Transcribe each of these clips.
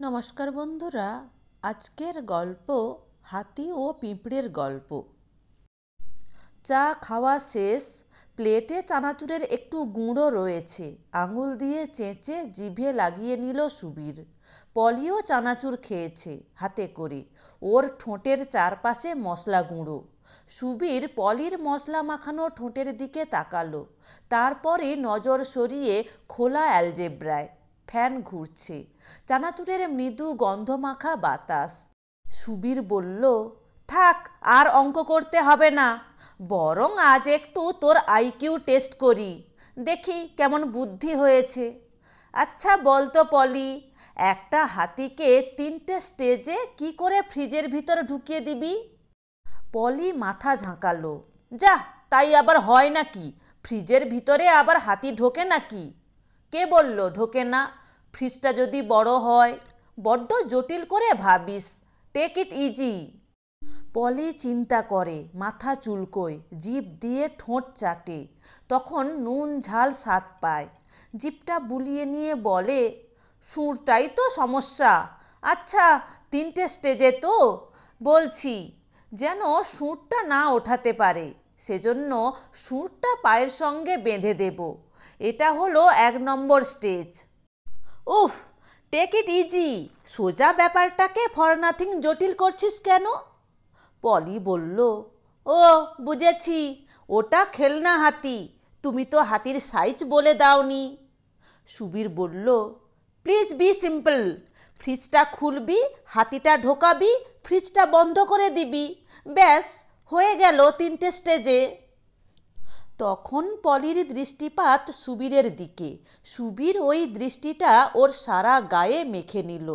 নমস্কার বন্ধুরা, আজকের গল্প হাতি ও পিঁপড়ের গল্প। চা খাওয়া শেষ। প্লেটে চানাচুরের একটু গুঁড়ো রয়েছে। আঙুল দিয়ে চেঁচে জিভে লাগিয়ে নিল সুবীর। পলিও চানাচুর খেয়েছে হাতে করে, ওর ঠোঁটের চারপাশে মশলা গুঁড়ো। সুবীর পলির মশলা মাখানো ঠোঁটের দিকে তাকালো, তারপরে নজর সরিয়ে খোলা অ্যালজেব্রায়। ফ্যান ঘুরছে, চানাচুরের মৃদু গন্ধমাখা বাতাস। সুবীর বলল, থাক, আর অঙ্ক করতে হবে না, বরং আজ একটু তোর আইকিউ টেস্ট করি, দেখি কেমন বুদ্ধি হয়েছে। আচ্ছা বলতো পলি, একটা হাতিকে 3টে স্টেজে কি করে ফ্রিজের ভিতর ঢুকিয়ে দিবি? পলি মাথা ঝাঁকালো। যা, তাই আবার হয় নাকি? ফ্রিজের ভিতরে আবার হাতি ঢোকে নাকি? কে বলল ঢোকে না? ফ্রিজটা যদি বড় হয়। বড্ড জটিল করে ভাবিস, টেক ইট ইজি। পলি চিন্তা করে, মাথা চুলকোয়, জিভ দিয়ে ঠোঁট চাটে, তখন নুন ঝাল স্বাদ পায়। জিভটা বুলিয়ে নিয়ে বলে, সুরটাই তো সমস্যা। আচ্ছা, 3টে স্টেজে তো বলছি, যেন সুরটা না ওঠাতে পারে, সেজন্য সুরটা পায়ের সঙ্গে বেঁধে দেব। এটা হলো 1 নম্বর স্টেজ। উফ, টেক ইট ইজি, সোজা ব্যাপারটাকে ফর নাথিং জটিল করছিস কেন? পলি বলল, ও বুঝেছি, ওটা খেলনা হাতি, তুমি তো হাতির সাইজ বলে দাওনি। সুবীর বলল, প্লিজ বি সিম্পল। ফ্রিজটা খুলবি, হাতিটা ঢোকাবি, ফ্রিজটা বন্ধ করে দিবি, ব্যাস হয়ে গেল 3টে স্টেজে। তখন পলির দৃষ্টিপাত সুবীরের দিকে। সুবীর ওই দৃষ্টিটা ওর সারা গায়ে মেখে নিল।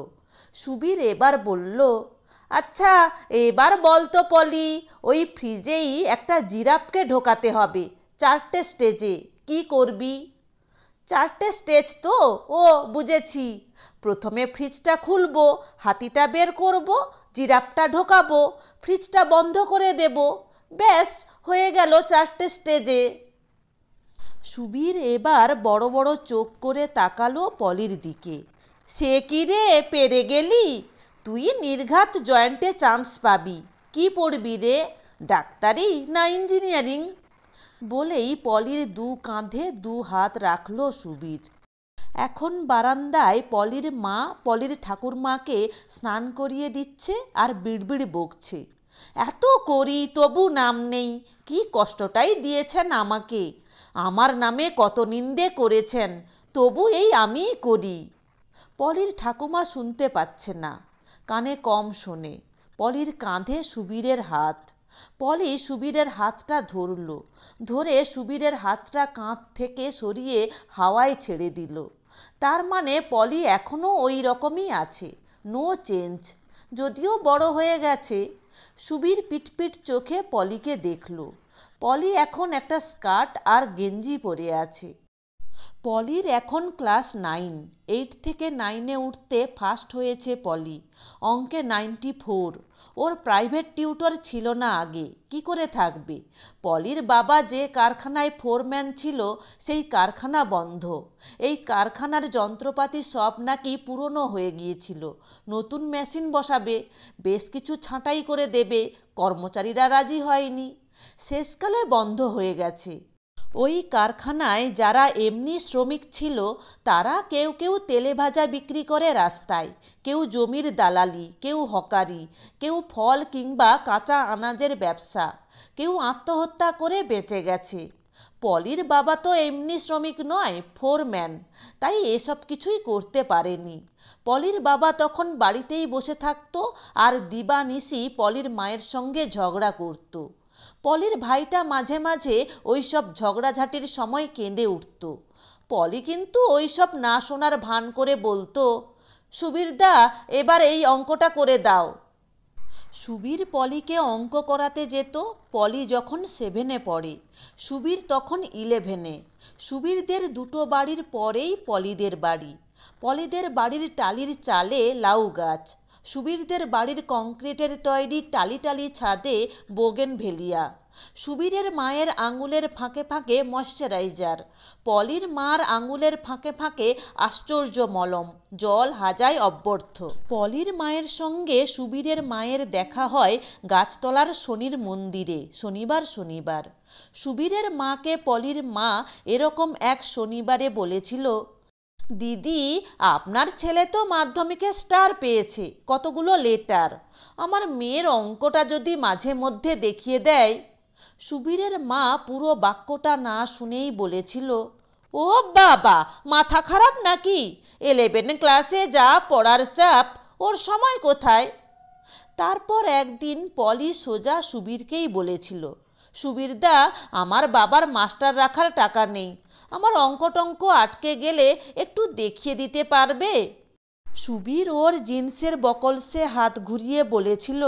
সুবীর এবার বলল, আচ্ছা এবার বল তো পলি, ওই ফ্রিজেই একটা জিরাফকে ঢোকাতে হবে 4টে স্টেজে, কি করবি? 4টে স্টেজ তো, ও বুঝেছি। প্রথমে ফ্রিজটা খুলবো, হাতিটা বের করব, জিরাফটা ঢোকাবো, ফ্রিজটা বন্ধ করে দেব, ব্যাস হয়ে গেল 4টে স্টেজে। সুবীর এবার বড় বড় চোখ করে তাকালো পলির দিকে। সে কি রে, পেরে গেলি? তুই নির্ঘাত জয়েন্টে চান্স পাবি। কি পড়বি রে, ডাক্তারি না ইঞ্জিনিয়ারিং? বলেই পলির 2 কাঁধে 2 হাত রাখল সুবীর। এখন বারান্দায় পলির মা পলির ঠাকুরমাকে স্নান করিয়ে দিচ্ছে আর বিড়বিড় বকছে, এত করি তবু নাম নেই, কি কষ্টটাই দিয়েছেন আমাকে, আমার নামে কত নিন্দে করেছেন, তবু এই আমিই করি। পলির ঠাকুমা শুনতে পাচ্ছে না, কানে কম শোনে। পলির কাঁধে সুবীরের হাত। পলি সুবীরের হাতটা ধরল, ধরে সুবীরের হাতটা কাঁধ থেকে সরিয়ে হাওয়ায় ছেড়ে দিল। তার মানে পলি এখনও ওই রকমই আছে, নো চেঞ্জ, যদিও বড় হয়ে গেছে। সুবীর পিটপিট চোখে পলিকে দেখল। পলি এখন একটা স্কার্ট আর গেঞ্জি পরে আছে। পলির এখন ক্লাস 9। 8 থেকে 9-এ উঠতে ফার্স্ট হয়েছে পলি, অঙ্কে 94। ওর প্রাইভেট টিউটর ছিল না আগে, কি করে থাকবে? পলির বাবা যে কারখানায় ফোরম্যান ছিল, সেই কারখানা বন্ধ। এই কারখানার যন্ত্রপাতি সব নাকি পুরনো হয়ে গিয়েছিল, নতুন মেশিন বসাবে, বেশ কিছু ছাঁটাই করে দেবে, কর্মচারীরা রাজি হয়নি, শেষকালে বন্ধ হয়ে গেছে। ওই কারখানায় যারা এমনি শ্রমিক ছিল, তারা কেউ কেউ তেলে ভাজা বিক্রি করে রাস্তায়, কেউ জমির দালালি, কেউ হকারি, কেউ ফল কিংবা কাঁচা আনাজের ব্যবসা, কেউ আত্মহত্যা করে বেঁচে গেছে। পলির বাবা তো এমনি শ্রমিক নয়, ফোরম্যান, তাই এসব কিছুই করতে পারেনি। পলির বাবা তখন বাড়িতেই বসে থাকতো আর দিবানিশি পলির মায়ের সঙ্গে ঝগড়া করত। পলির ভাইটা মাঝে মাঝে ওই সব ঝগড়াঝাটির সময় কেঁদে উঠত। পলি কিন্তু ওই সব না শোনার ভান করে বলতো, সুবীরদা এবার এই অঙ্কটা করে দাও। সুবীর পলিকে অঙ্ক করাতে যেত। পলি যখন 7-এ পড়ে, সুবীর তখন 11-এ। সুবীরদের 2টো বাড়ির পরেই পলিদের বাড়ি। পলিদের বাড়ির টালির চালে লাউ গাছ, সুবীরদের বাড়ির কংক্রিটের তৈরি টালি টালি ছাদে বোগেনভেলিয়া। সুবীরের মায়ের আঙুলের ফাঁকে ফাঁকে ময়শ্চারাইজার, পলির মার আঙুলের ফাঁকে ফাঁকে আশ্চর্য মলম, জল হাজায় অব্যর্থ। পলির মায়ের সঙ্গে সুবীরের মায়ের দেখা হয় গাছতলার শনির মন্দিরে শনিবার শনিবার। সুবীরের মাকে পলির মা এরকম এক শনিবারে বলেছিল, দিদি আপনার ছেলে তো মাধ্যমিকে স্টার পেয়েছে, কতগুলো লেটার, আমার মেয়ের অঙ্কটা যদি মাঝে মধ্যে দেখিয়ে দেয়। সুবীরের মা পুরো বাক্যটা না শুনেই বলেছিল, ও বাবা, মাথা খারাপ নাকি? 11 ক্লাসে যা পড়ার চাপ, ওর সময় কোথায়? তারপর একদিন পলি সোজা সুবীরকেই বলেছিল, সুবীরদা, আমার বাবার মাস্টার রাখার টাকা নেই, আমার অঙ্ক টঙ্ক আটকে গেলে একটু দেখিয়ে দিতে পারবে? সুবীর ওর জিন্সের বকলসে হাত ঘুরিয়ে বলেছিল,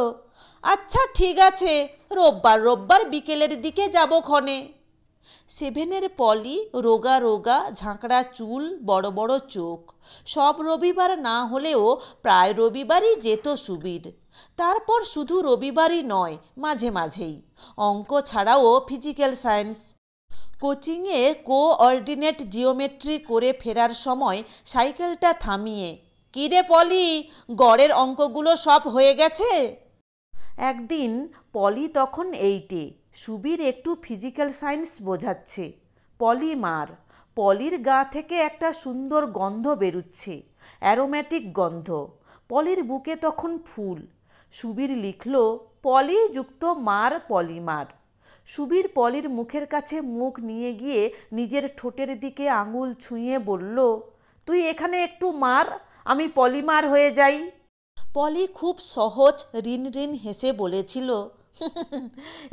আচ্ছা ঠিক আছে, রোববার রোববার বিকেলের দিকে যাব ক্ষণে। 7-এর পলি, রোগা রোগা, ঝাঁকড়া চুল, বড় বড় চোখ। সব রবিবার না হলেও প্রায় রবিবারই যেত সুবীর। তারপর শুধু রবিবারই নয়, মাঝে মাঝেই। অঙ্ক ছাড়াও ফিজিক্যাল সায়েন্স। কোচিংয়ে কোঅর্ডিনেট জিওমেট্রি করে ফেরার সময় সাইকেলটা থামিয়ে, কী রে পলি, গড়ের অঙ্কগুলো সব হয়ে গেছে? একদিন পলি তখন 8-এ, সুবীর একটু ফিজিক্যাল সায়েন্স বোঝাচ্ছে। পলি মার, পলির গা থেকে একটা সুন্দর গন্ধ বেরুচ্ছে, অ্যারোম্যাটিক গন্ধ। পলির বুকে তখন ফুল। সুবীর লিখল, পলি যুক্ত মার পলিমার। সুবীর পলির মুখের কাছে মুখ নিয়ে গিয়ে নিজের ঠোঁটের দিকে আঙুল ছুঁয়ে বলল, তুই এখানে একটু মার, আমি পলিমার হয়ে যাই। পলি খুব সহজ রিন রিন হেসে বলেছিল,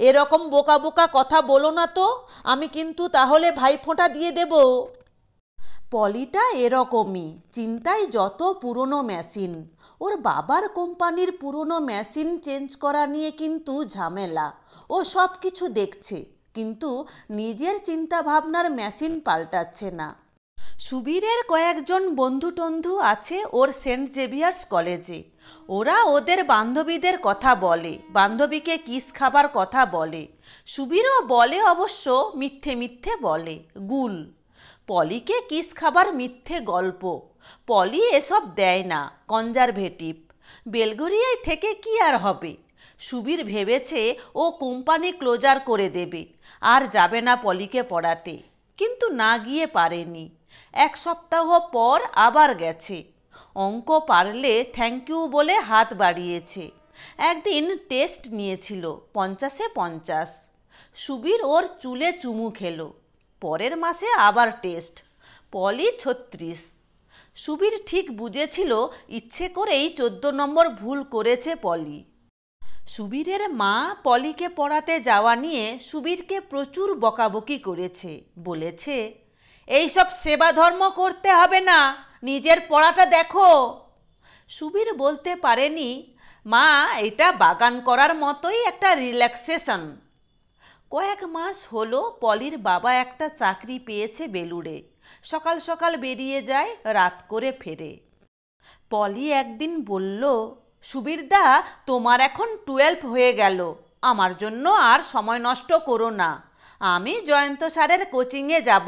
এরকম বোকা বোকা কথা বলো না তো, আমি কিন্তু তাহলে ভাইফোঁটা দিয়ে দেব। পলিটা এরকমই, চিন্তায় যত পুরনো মেশিন। ওর বাবার কোম্পানির পুরনো মেশিন চেঞ্জ করা নিয়ে কিন্তু ঝামেলা। ও সব কিছু দেখছে, কিন্তু নিজের চিন্তা ভাবনার মেশিন পাল্টাচ্ছে না। সুবীরের কয়েকজন বন্ধু টন্ধু আছে ওর সেন্ট জেভিয়ার্স কলেজে। ওরা ওদের বান্ধবীদের কথা বলে, বান্ধবীকে কিস খাবার কথা বলে। সুবীরও বলে, অবশ্য মিথ্যে মিথ্যে বলে, গুল। পলিকে কিস খাবার মিথ্যে গল্প। পলি এসব দেয় না, কনজারভেটিভ। বেলঘরিয়ায় থেকে কি আর হবে? সুবীর ভেবেছে ও কোম্পানি ক্লোজার করে দেবে, আর যাবে না পলিকে পড়াতে। কিন্তু না গিয়ে পারেনি। 1 সপ্তাহ পর আবার গেছে। অঙ্ক পারলে থ্যাংক ইউ বলে হাত বাড়িয়েছে। একদিন টেস্ট নিয়েছিল, 50-এ 50। সুবীর ওর চুলে চুমু খেলো। পরের মাসে আবার টেস্ট, পলি 36। সুবীর ঠিক বুঝেছিল ইচ্ছে করেই 14 নম্বর ভুল করেছে পলি। সুবীরের মা পলিকে পড়াতে যাওয়া নিয়ে সুবীরকে প্রচুর বকাবকি করেছে, বলেছে, এইসব সেবা ধর্ম করতে হবে না, নিজের পড়াটা দেখো। সুবীর বলতে পারেনি, মা এটা বাগান করার মতোই একটা রিল্যাক্সেশন। কয়েক মাস হলো পলির বাবা একটা চাকরি পেয়েছে বেলুড়ে। সকাল সকাল বেরিয়ে যায়, রাত করে ফেরে। পলি একদিন বলল, সুবীরদা, তোমার এখন 12 হয়ে গেল, আমার জন্য আর সময় নষ্ট করো না, আমি জয়ন্ত স্যারের কোচিংয়ে যাব।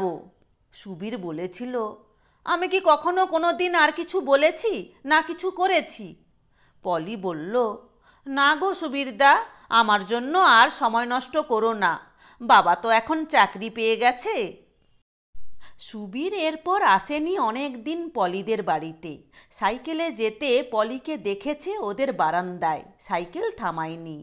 সুবীর বলেছিল, আমি কি কখনো কোনো দিন আর কিছু বলেছি না কিছু করেছি? পলি বলল, না গো সুবীরদা, আমার জন্য আর সময় নষ্ট করো না, বাবা তো এখন চাকরি পেয়ে গেছে। সুবীর এরপর আসেনি অনেক দিন পলিদের বাড়িতে। সাইকেলে যেতে পলিকে দেখেছে ওদের বারান্দায়, সাইকেল থামায়নি।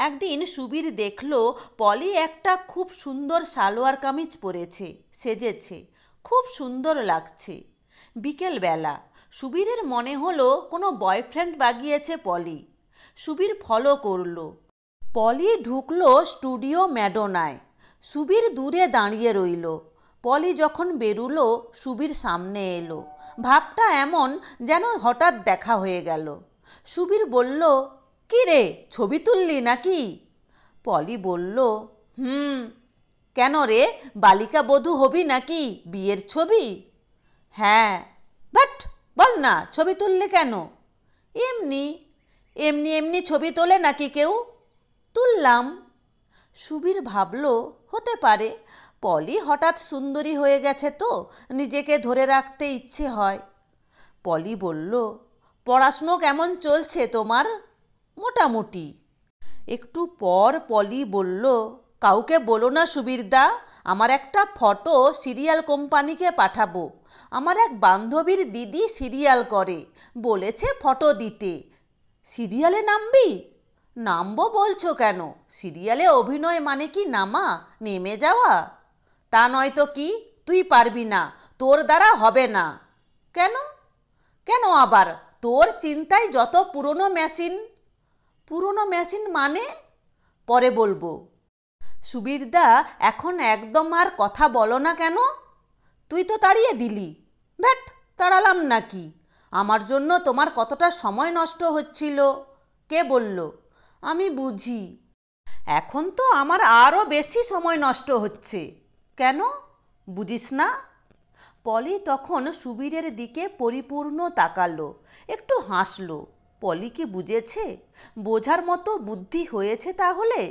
একদিন সুবীর দেখল পলি একটা খুব সুন্দর সালোয়ার কামিজ পরেছে, সেজেছে, খুব সুন্দর লাগছে। বিকেলবেলা সুবীরের মনে হলো কোনো বয়ফ্রেন্ড বাগিয়েছে পলি। সুবীর ফলো করল। পলি ঢুকলো স্টুডিও ম্যাডোনায়। সুবীর দূরে দাঁড়িয়ে রইল। পলি যখন বেরুলো সুবীর সামনে এলো। ভাবটা এমন যেন হঠাৎ দেখা হয়ে গেল। সুবীর বলল, কি রে, ছবি তুললি নাকি? পলি বলল, কেন রে, বালিকা বধূ হবি নাকি, বিয়ের ছবি? হ্যাঁ। বাট বল না, ছবি তুললে কেন? এমনি। এমনি এমনি ছবি তোলে নাকি কেউ? তুললাম। সুবীর ভাবল হতে পারে, পলি হঠাৎ সুন্দরী হয়ে গেছে তো নিজেকে ধরে রাখতে ইচ্ছে হয়। পলি বলল, পড়াশুনো কেমন চলছে তোমার? মোটামুটি। একটু পর পলি বলল, কাউকে বলো না সুবীরদা, আমার একটা ফটো সিরিয়াল কোম্পানিকে পাঠাবো। আমার এক বান্ধবীর দিদি সিরিয়াল করে, বলেছে ফটো দিতে। সিরিয়ালে নামবি? নামবো বলছো কেন? সিরিয়ালে অভিনয় মানে কি নামা, নেমে যাওয়া? তা নয় তো কি, তুই পারবি না, তোর দ্বারা হবে না। কেন? কেন আবার? তোর চিন্তায় যত পুরনো মেশিন। পুরনো মেশিন মানে? পরে বলবো। সুবীরদা, এখন একদম আর কথা বলো না কেন? তুই তো তাড়িয়ে দিলি। ব্যাট, তাড়ালাম নাকি? আমার জন্য তোমার কতটা সময় নষ্ট হচ্ছিল। কে বলল? আমি বুঝি। এখন তো আমার আরও বেশি সময় নষ্ট হচ্ছে। কেন বুঝিস না? পলি তখন সুবীরের দিকে পরিপূর্ণ তাকালো, একটু হাসলো। পলি কি বুঝেছে? বোঝার মতো বুদ্ধি হয়েছে তাহলে।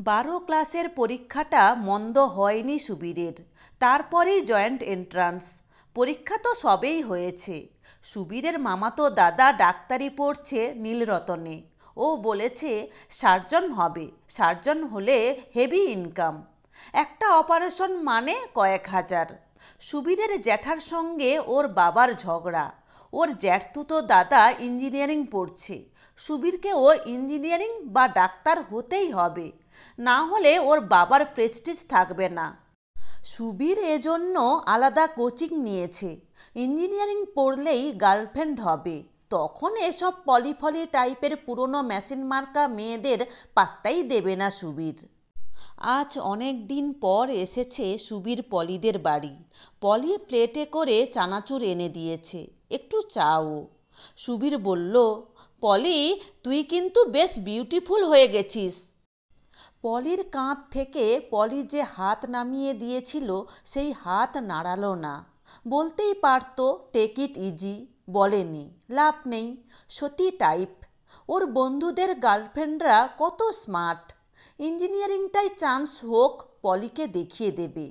12 ক্লাসের পরীক্ষাটা মন্দ হয়নি সুবীরের। তারপরেই জয়েন্ট এন্ট্রান্স। পরীক্ষা তো সবেই হয়েছে। সুবীরের মামাতো দাদা ডাক্তারি পড়ছে নীলরতনে। ও বলেছে সার্জন হবে, সার্জন হলে হেভি ইনকাম। একটা অপারেশন মানে কয়েক হাজার। সুবীরের জ্যাঠার সঙ্গে ওর বাবার ঝগড়া। ওর জ্যাঠতুতো দাদা ইঞ্জিনিয়ারিং পড়ছে। সুবীরকে ও ইঞ্জিনিয়ারিং বা ডাক্তার হতেই হবে, না হলে ওর বাবার প্রেস্টিজ থাকবে না। সুবীর এজন্য আলাদা কোচিং নিয়েছে। ইঞ্জিনিয়ারিং পড়লেই গার্লফ্রেন্ড হবে, তখন এসব পলিফলি টাইপের পুরনো মেশিন মার্কা মেয়েদের পাত্তাই দেবে না সুবীর। আজ অনেক দিন পর এসেছে সুবীর পলিদের বাড়ি। পলি প্লেটে করে চানাচুর এনে দিয়েছে, একটু চাও। সুবীর বলল, পলি, তুই কিন্তু বেশ বিউটিফুল হয়ে গেছিস। পলির কাঁধ থেকে পলি যে হাত নামিয়ে দিয়েছিল সেই হাত নাড়ালো না। বলতেই পারত টেক ইট ইজি, বলেনি, লাভ নেই। সতী টাইপ। ওর বন্ধুদের গার্লফ্রেন্ডরা কত স্মার্ট। ইঞ্জিনিয়ারিংটাই চান্স হোক, পলিকে দেখিয়ে দেবে।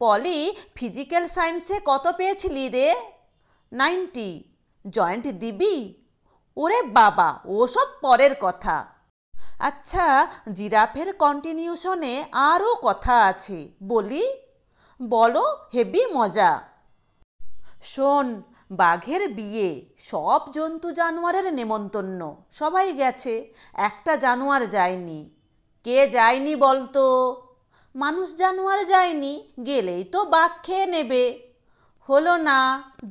পলি, ফিজিক্যাল সায়েন্সে কত পেয়েছিলি রে? 90। জয়েন্ট দিবি? ওরে বাবা, ওসব পরের কথা। আচ্ছা, জিরাফের কন্টিনিউশনে আরও কথা আছে, বলি? বলো, হেভি মজা। শোন, বাঘের বিয়ে, সব জন্তু জানোয়ারের নেমন্তন্ন, সবাই গেছে, একটা জানোয়ার যায়নি। কে যায়নি বলতো? মানুষ জানোয়ার যায়নি, গেলেই তো বাঘ খেয়ে নেবে। হলো না,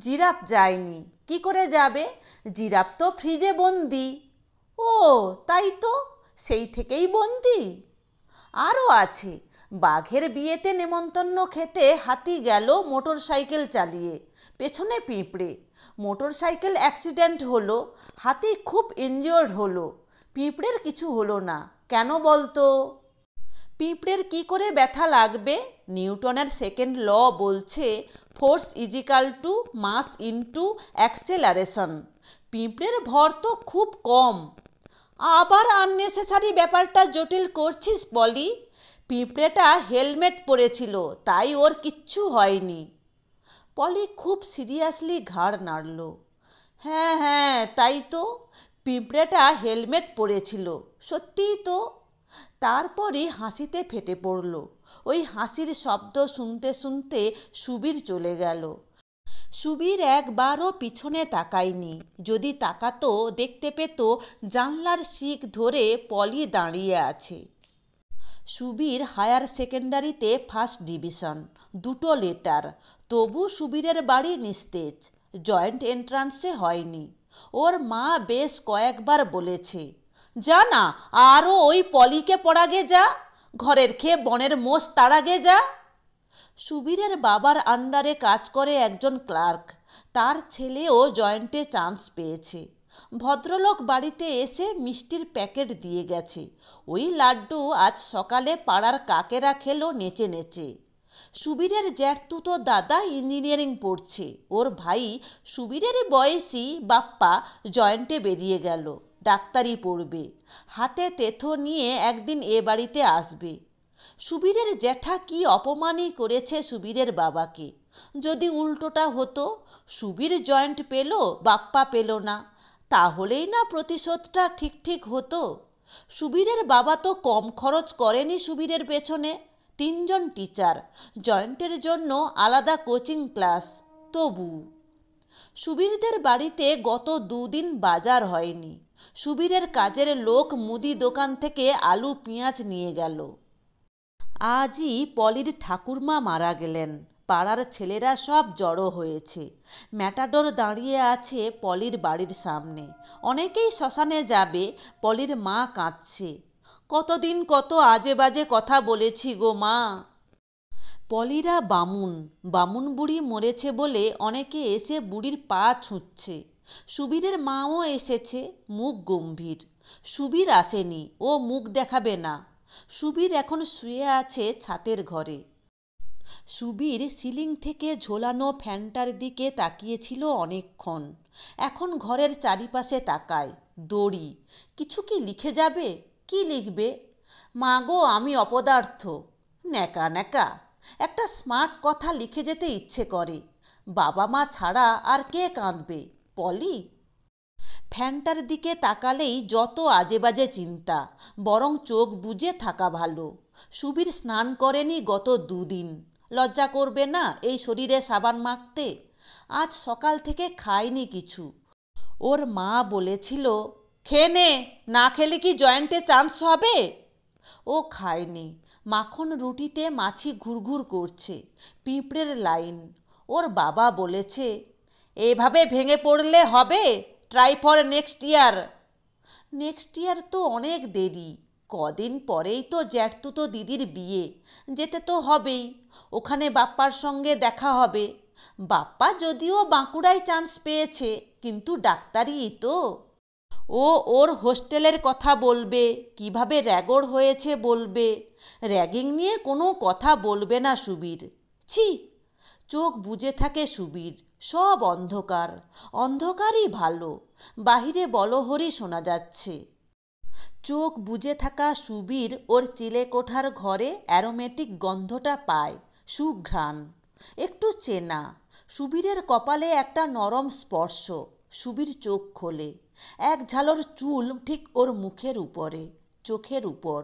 জিরাফ যায়নি। কি করে যাবে? জিরাফ তো ফ্রিজে বন্দি। ও তাই তো, সেই থেকেই বন্দি। আরও আছে, বাঘের বিয়েতে নেমন্তন্ন খেতে হাতি গেল মোটর সাইকেল চালিয়ে, পেছনে পিঁপড়ে। মোটর সাইকেল অ্যাক্সিডেন্ট হলো, হাতি খুব ইনজিওর্ড হলো, পিঁপড়ের কিছু হলো না। কেন বলতো? পিঁপড়ের কি করে ব্যথা লাগবে? নিউটনের সেকেন্ড ল বলছে force is equal to mass into acceleration. পিঁপড়ের ভর তো খুব কম। আবার আননেসেসারি ব্যাপারটা জটিল করছিস পলি। পিঁপড়েটা হেলমেট পরেছিল, তাই ওর কিচ্ছু হয়নি। পলি খুব সিরিয়াসলি ঘাড় নাড়ল। হ্যাঁ হ্যাঁ, তাই তো, পিঁপড়েটা হেলমেট পরেছিল, সত্যিই তো। তারপরই হাসিতে ফেটে পড়ল। ওই হাসির শব্দ শুনতে শুনতে সুবীর চলে গেল। সুবীর একবারও পিছনে তাকায়নি। যদি তাকাতো দেখতে পেত জানলার শিক ধরে পলি দাঁড়িয়ে আছে। সুবীর হায়ার সেকেন্ডারিতে ফার্স্ট ডিভিশন, 2টো লেটার। তবু সুবীরের বাড়ি নিস্তেজ, জয়েন্ট এন্ট্রান্সে হয়নি। ওর মা বেশ কয়েকবার বলেছে, যা না, আরও ওই পলিকে পড়াগে যা, ঘরের খেয়ে বনের মোষ তাড়াগে যা। সুবীরের বাবার আন্ডারে কাজ করে একজন ক্লার্ক, তার ছেলেও জয়েন্টে চান্স পেয়েছে। ভদ্রলোক বাড়িতে এসে মিষ্টির প্যাকেট দিয়ে গেছে। ওই লাড্ডু আজ সকালে পাড়ার কাকেরা খেলো নেচে নেচে। সুবীরের জ্যাঠতুতো দাদা ইঞ্জিনিয়ারিং পড়ছে। ওর ভাই সুবীরেরই বয়সী বাপ্পা জয়েন্টে বেরিয়ে গেল, ডাক্তারি পড়বে, হাতে টেথো নিয়ে একদিন এ বাড়িতে আসবে। সুবীরের জ্যাঠা কি অপমানই করেছে সুবীরের বাবাকে। যদি উল্টোটা হতো, সুবীর জয়েন্ট পেল, বাপ্পা পেল না, তাহলেই না প্রতিশোধটা ঠিক ঠিক হতো। সুবীরের বাবা তো কম খরচ করেনি সুবীরের পেছনে। 3 জন টিচার, জয়েন্টের জন্য আলাদা কোচিং ক্লাস। তবু সুবীরদের বাড়িতে গত 2 দিন বাজার হয়নি। সুবীরের কাজের লোক মুদি দোকান থেকে আলু পেঁয়াজ নিয়ে গেল। আজই পলির ঠাকুরমা মারা গেলেন। পাড়ার ছেলেরা সব জড়ো হয়েছে। ম্যাটাডোর দাঁড়িয়ে আছে পলির বাড়ির সামনে। অনেকেই শ্মশানে যাবে। পলির মা কাঁদছে। কতদিন কত আজে বাজে কথা বলেছি গো মা। পলিরা বামুন বুড়ি মরেছে বলে অনেকে এসে বুড়ির পা ছুঁচ্ছে। সুবীরের মাও এসেছে, মুখ গম্ভীর। সুবীর আসেনি, ও মুখ দেখাবে না। সুবীর এখন শুয়ে আছে ছাতের ঘরে। সুবীর সিলিং থেকে ঝোলানো ফ্যানটার দিকে তাকিয়েছিল অনেকক্ষণ। এখন ঘরের চারিপাশে তাকায়। দড়ি, কিছু কি লিখে যাবে? কি লিখবে? মা গো, আমি অপদার্থ। ন্যাকা ন্যাকা একটা স্মার্ট কথা লিখে যেতে ইচ্ছে করে। বাবা মা ছাড়া আর কে কাঁদবে? পলি। ফ্যানটার দিকে তাকালেই যত আজে বাজে চিন্তা। বরং চোখ বুজে থাকা ভালো। সুবীর স্নান করেনি গত 2 দিন। লজ্জা করবে না এই শরীরে সাবান মাখতে? আজ সকাল থেকে খায়নি কিছু। ওর মা বলেছিল, খেয়ে নে, না খেলে কি জয়েন্টে চান্স হবে? ও খায়নি। মাখন রুটিতে মাছি ঘুরঘুর করছে। পিঁপড়ের লাইন। ওর বাবা বলেছে, এভাবে ভেঙে পড়লে হবে? Try for next year. Next year তো অনেক দেরি। কদিন পরেই তো জ্যাঠতুতো দিদির বিয়ে। যেতে তো হবেই। ওখানে বাপ্পার সঙ্গে দেখা হবে। বাপ্পা যদিও বাঁকুড়ায় চান্স পেয়েছে, কিন্তু ডাক্তারিই তো। ও ওর হোস্টেলের কথা বলবে, কিভাবে র্যাগর হয়েছে বলবে। র্যাগিং নিয়ে কোনো কথা বলবে না সুবীর। ছি। চোখ বুজে থাকে সুবীর। সব অন্ধকার। অন্ধকারই ভালো। বাহিরে বলহরি শোনা যাচ্ছে। চোখ বুজে থাকা সুবীর ওর চিলেকোঠার ঘরে অ্যারোমেটিক গন্ধটা পায়। সুঘ্রাণ। একটু চেনা। সুবীরের কপালে একটা নরম স্পর্শ। সুবীর চোখ খোলে। এক ঝালর চুল ঠিক ওর মুখের উপরে, চোখের উপর।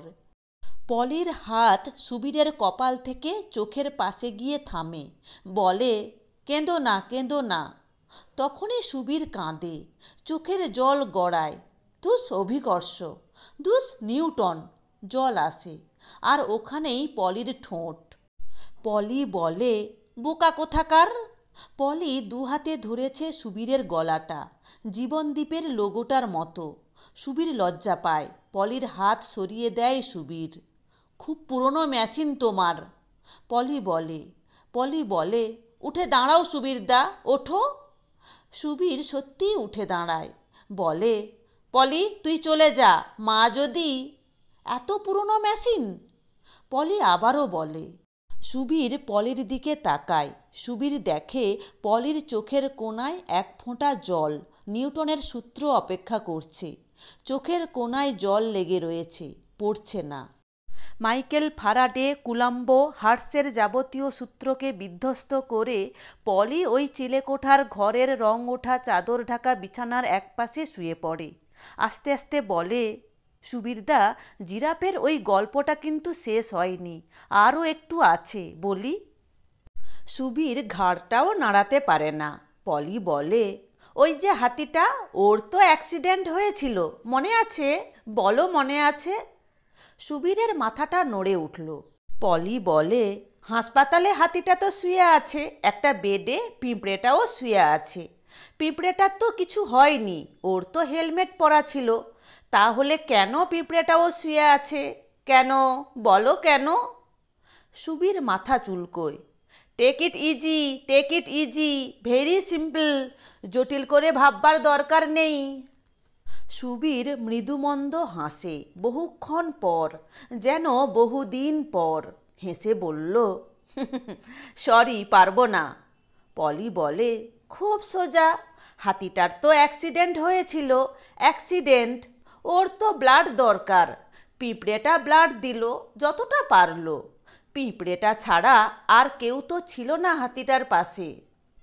পলির হাত সুবীরের কপাল থেকে চোখের পাশে গিয়ে থামে। বলে, কেঁদো না, কেঁদো না। তখনই সুবীর কাঁদে। চোখের জল গড়ায়। ধুস অভিকর্ষ, ধুস নিউটন। জল আসে। আর ওখানেই পলির ঠোঁট। পলি বলে, বোকা কোথাকার। পলি 2 হাতে ধরেছে সুবীরের গলাটা, জীবনদীপের লোগোটার মতো। সুবীর লজ্জা পায়। পলির হাত সরিয়ে দেয় সুবীর। খুব পুরনো মেশিন তোমার। পলি বলে, উঠে দাঁড়াও সুবীরদা, ওঠো। সুবীর সত্যিই উঠে দাঁড়ায়। বলে, পলি তুই চলে যা, মা যদি। এত পুরনো মেশিন? পলি আবারও বলে। সুবীর পলির দিকে তাকায়। সুবীর দেখে পলির চোখের কোণায় 1 ফোঁটা জল নিউটনের সূত্র অপেক্ষা করছে। চোখের কোণায় জল লেগে রয়েছে, পড়ছে না। মাইকেল ফারাডে, কুলাম্বো, হার্টসের যাবতীয় সূত্রকে বিধ্বস্ত করে পলি ওই চিলেকোঠার ঘরের রং ওঠা চাদর ঢাকা বিছানার একপাশে শুয়ে পড়ে। আস্তে আস্তে বলে, সুবীরদা, জিরাফের ওই গল্পটা কিন্তু শেষ হয়নি, আরও একটু আছে, বলি। সুবীর ঘাড়টাও নাড়াতে পারে না। পলি বলে, ওই যে হাতিটা, ওর তো অ্যাক্সিডেন্ট হয়েছিল, মনে আছে? বলো মনে আছে? সুবীরের মাথাটা নড়ে উঠল। পলি বলে, হাসপাতালে হাতিটা তো শুয়ে আছে, একটা বেডে পিঁপড়েটাও শুয়ে আছে। পিঁপড়েটার তো কিছু হয়নি, ওর তো হেলমেট পরা ছিল। তাহলে কেন পিঁপড়েটাও শুয়ে আছে? কেন বলো, কেন? সুবীর মাথা চুলকোয়। Take it easy, take it easy, very simple, জটিল করে ভাববার দরকার নেই। সুবীর মৃদুমন্দ হাসে, বহুক্ষণ পর, যেন বহুদিন পর। হেসে বলল, সরি, পারবো না। পলি বলে, খুব সোজা, হাতিটার তো অ্যাক্সিডেন্ট হয়েছিল। অ্যাক্সিডেন্ট ওর তো ব্লাড দরকার। পিঁপড়েটা ব্লাড দিল যতটা পারল। পিঁপড়েটা ছাড়া আর কেউ তো ছিল না হাতিটার পাশে।